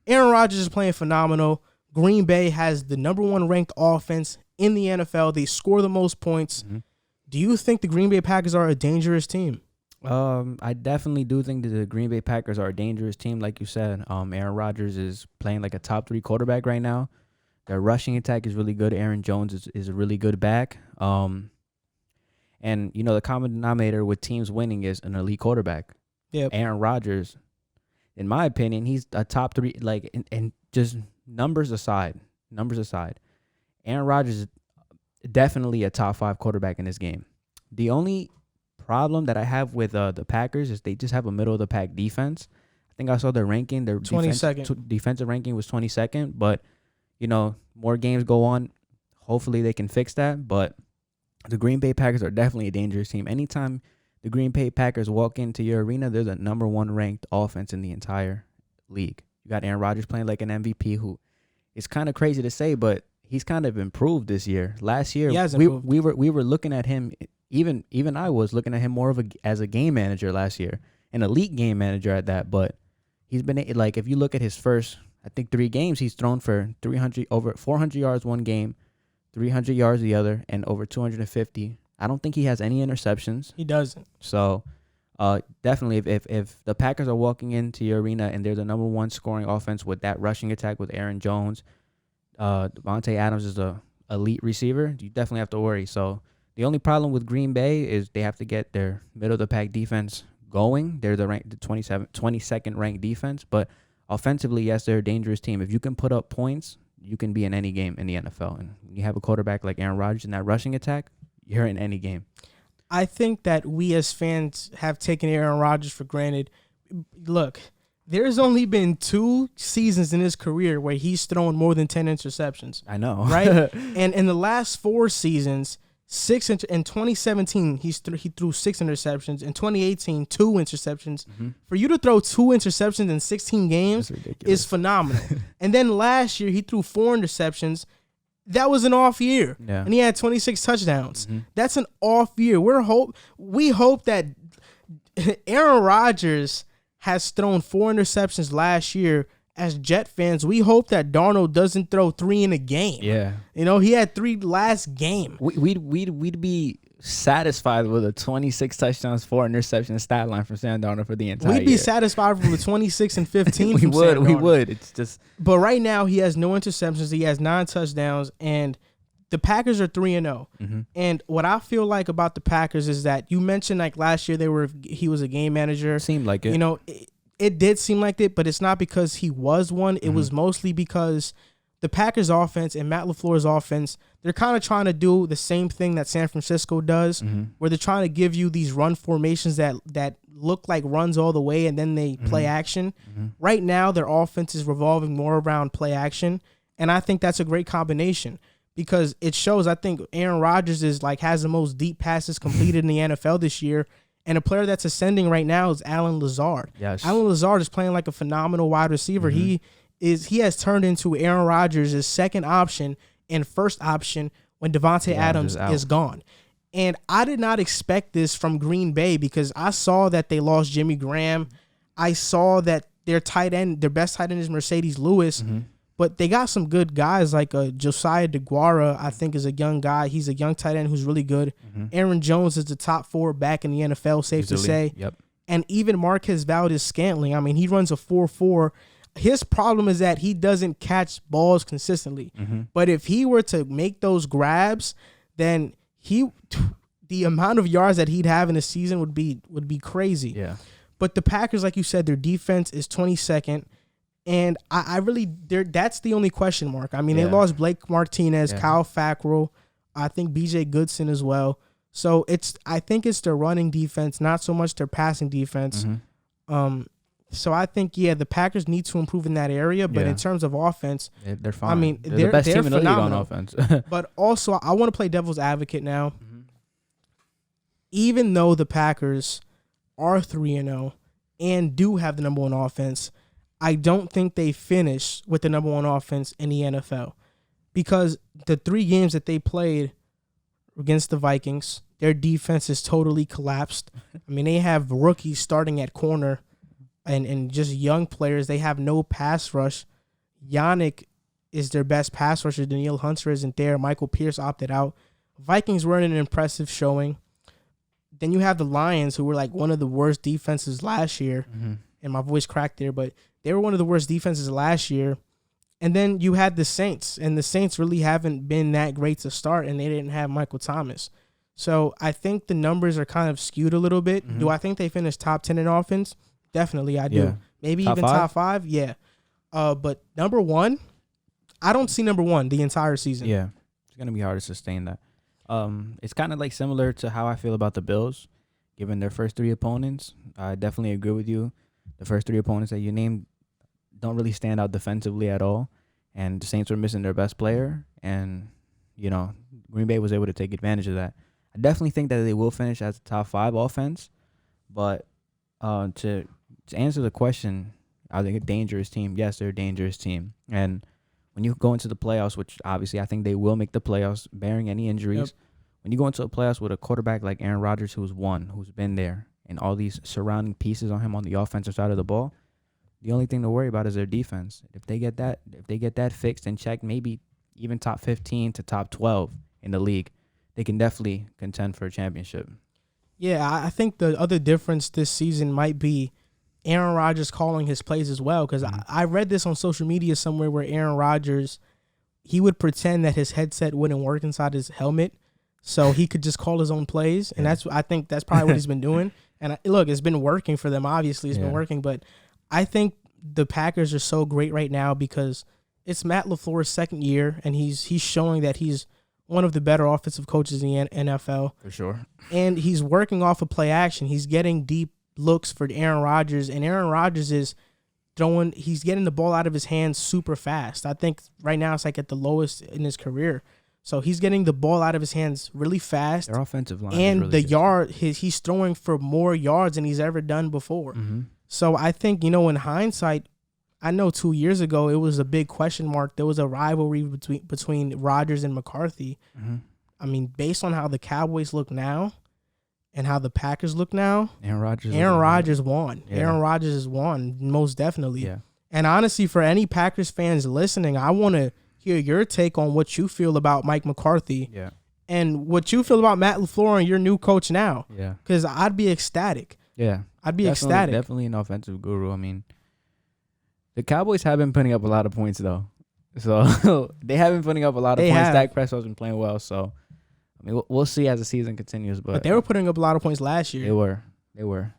Aaron Rodgers is playing phenomenal. Green Bay has the number 1 ranked offense in the NFL. They score the most points. Mm-hmm. Do you think the Green Bay Packers are a dangerous team? I definitely do think that the Green Bay Packers are a dangerous team, like you said. Aaron Rodgers is playing like a top 3 quarterback right now. Their rushing attack is really good. Aaron Jones is a really good back. And the common denominator with teams winning is an elite quarterback. Yep. Aaron Rodgers, in my opinion, he's a top 3. Like, and just numbers aside, Aaron Rodgers is definitely a top 5 quarterback in this game. The only problem that I have with the Packers is they just have a middle of the pack defense. I think I saw their ranking. Their 22nd. Defensive ranking was 22nd, but more games go on. Hopefully they can fix that. But the Green Bay Packers are definitely a dangerous team. Anytime the Green Bay Packers walk into your arena, they're the number 1 ranked offense in the entire league. You got Aaron Rodgers playing like an MVP, who is kind of crazy to say, but he's kind of improved this year. Last year, we were looking at him. Even I was looking at him more as a game manager last year, an elite game manager at that. But he's been like, if you look at his first, I think 3 games, he's thrown for over 400 yards one game, 300 yards the other, and over 250. I don't think he has any interceptions. He doesn't. So, definitely, if the Packers are walking into your arena and they're the number 1 scoring offense with that rushing attack with Aaron Jones, Devontae Adams is a elite receiver, you definitely have to worry. So the only problem with Green Bay is they have to get their middle of the pack defense going. They're the 22nd ranked defense, but offensively, yes, they're a dangerous team. If you can put up points, you can be in any game in the NFL. And when you have a quarterback like Aaron Rodgers in that rushing attack, you're in any game. I think that we as fans have taken Aaron Rodgers for granted. Look, there's only been 2 seasons in his career where he's thrown more than 10 interceptions. I know. Right? And in the last 4 seasons, in 2017, he threw 6 interceptions. In 2018, 2 interceptions. Mm-hmm. For you to throw 2 interceptions in 16 games is phenomenal. And then last year, he threw 4 interceptions. That was an off year. Yeah. And he had 26 touchdowns. Mm-hmm. That's an off year. We hope that Aaron Rodgers has thrown 4 interceptions last year. As Jet fans, we hope that Darnold doesn't throw 3 in a game. Yeah. He had 3 last game. We'd be satisfied with a 26 touchdowns, 4 interceptions stat line from Sam Darnold for the entire year. We'd be satisfied with the 26 and 15 we would. It's just. But right now, he has no interceptions. He has 9 touchdowns, and the Packers are 3-0. Mm-hmm. And what I feel like about the Packers is that you mentioned like last year he was a game manager. Seemed like it. It did seem like it, but it's not because he was one. It was mostly because the Packers offense and Matt LaFleur's offense, they're kind of trying to do the same thing that San Francisco does, where they're trying to give you these run formations that look like runs all the way, and then they play action. Mm-hmm. Right now, their offense is revolving more around play action, and I think that's a great combination because it shows. I think Aaron Rodgers has the most deep passes completed in the NFL this year. And a player that's ascending right now is Alan Lazard. Yes. Alan Lazard is playing like a phenomenal wide receiver. Mm-hmm. He has turned into Aaron Rodgers' second option and first option when Devontae Adams is gone. And I did not expect this from Green Bay because I saw that they lost Jimmy Graham. I saw that their best tight end is Mercedes Lewis. Mm-hmm. But they got some good guys like Josiah DeGuara, I think, is a young guy. He's a young tight end who's really good. Mm-hmm. Aaron Jones is the top 4 back in the NFL, safe to say. Yep. And even Marquez Valdez-Scantling, I mean, he runs a 4.4. His problem is that he doesn't catch balls consistently. Mm-hmm. But if he were to make those grabs, then the amount of yards that he'd have in a season would be crazy. Yeah. But the Packers, like you said, their defense is 22nd. And I really, that's the only question mark. I mean, they lost Blake Martinez, Kyle Fackrell, I think BJ Goodson as well. So I think it's their running defense, not so much their passing defense. Mm-hmm. So I think, the Packers need to improve in that area. But in terms of offense, they're fine. I mean, they're the best team in the league on offense. But also, I want to play devil's advocate now. Mm-hmm. Even though the Packers are 3-0 and do have the number 1 offense, I don't think they finish with the number 1 offense in the NFL because the 3 games that they played against the Vikings, their defense is totally collapsed. I mean, they have rookies starting at corner and just young players. They have no pass rush. Yannick is their best pass rusher. Daniil Hunter isn't there. Michael Pierce opted out. Vikings weren't an impressive showing. Then you have the Lions, who were like one of the worst defenses last year. And my voice cracked there, but they were one of the worst defenses last year. And then you had the Saints, and the Saints really haven't been that great to start, and they didn't have Michael Thomas. So I think the numbers are kind of skewed a little bit. Do I think they finished top 10 in offense? Definitely, I do. Yeah. Maybe Top even five? top 5? Yeah. But number 1, I don't see number 1 the entire season. Yeah, it's going to be hard to sustain that. It's kind of like similar to how I feel about the Bills, given their first 3 opponents. I definitely agree with you. The first 3 opponents that you named don't really stand out defensively at all, and the Saints were missing their best player, and, you know, Green Bay was able to take advantage of that. I definitely think that they will finish as a top 5 offense, but to answer the question, are they a dangerous team? Yes, they're a dangerous team, and when you go into the playoffs, which obviously I think they will make the playoffs, bearing any injuries, when you go into the playoffs with a quarterback like Aaron Rodgers, who's been there, and all these surrounding pieces on him on the offensive side of the ball, the only thing to worry about is their defense. If they get that fixed and checked, maybe even top 15 to top 12 in the league, they can definitely contend for a championship. Yeah, I think the other difference this season might be Aaron Rodgers calling his plays as well, because I read this on social media somewhere where Aaron Rodgers, he would pretend that his headset wouldn't work inside his helmet, so he could just call his own plays, and I think that's probably what he's been doing. And look, it's been working for them. Obviously, it's been working, but I think the Packers are so great right now because it's Matt LaFleur's second year, and he's showing that he's one of the better offensive coaches in the NFL. For sure. And he's working off of play action. He's getting deep looks for Aaron Rodgers, and Aaron Rodgers is he's getting the ball out of his hands super fast. I think right now it's like at the lowest in his career. So he's getting the ball out of his hands really fast. Their offensive line and is really he's throwing for more yards than he's ever done before. So I think, in hindsight, I know 2 years ago it was a big question mark. There was a rivalry between Rodgers and McCarthy. I mean, based on how the Cowboys look now and how the Packers look now, Aaron Rodgers won. Yeah. Aaron Rodgers has won, most definitely. Yeah. And honestly, for any Packers fans listening, I want to hear your take on what you feel about Mike McCarthy and what you feel about Matt LaFleur and your new coach now. Yeah. Because I'd be ecstatic. Yeah. I'd be ecstatic. Definitely an offensive guru. I mean, the Cowboys have been putting up a lot of points, though. So they have been putting up a lot of points. Dak Prescott's been playing well. So, I mean, we'll see as the season continues. But they were putting up a lot of points last year. They were.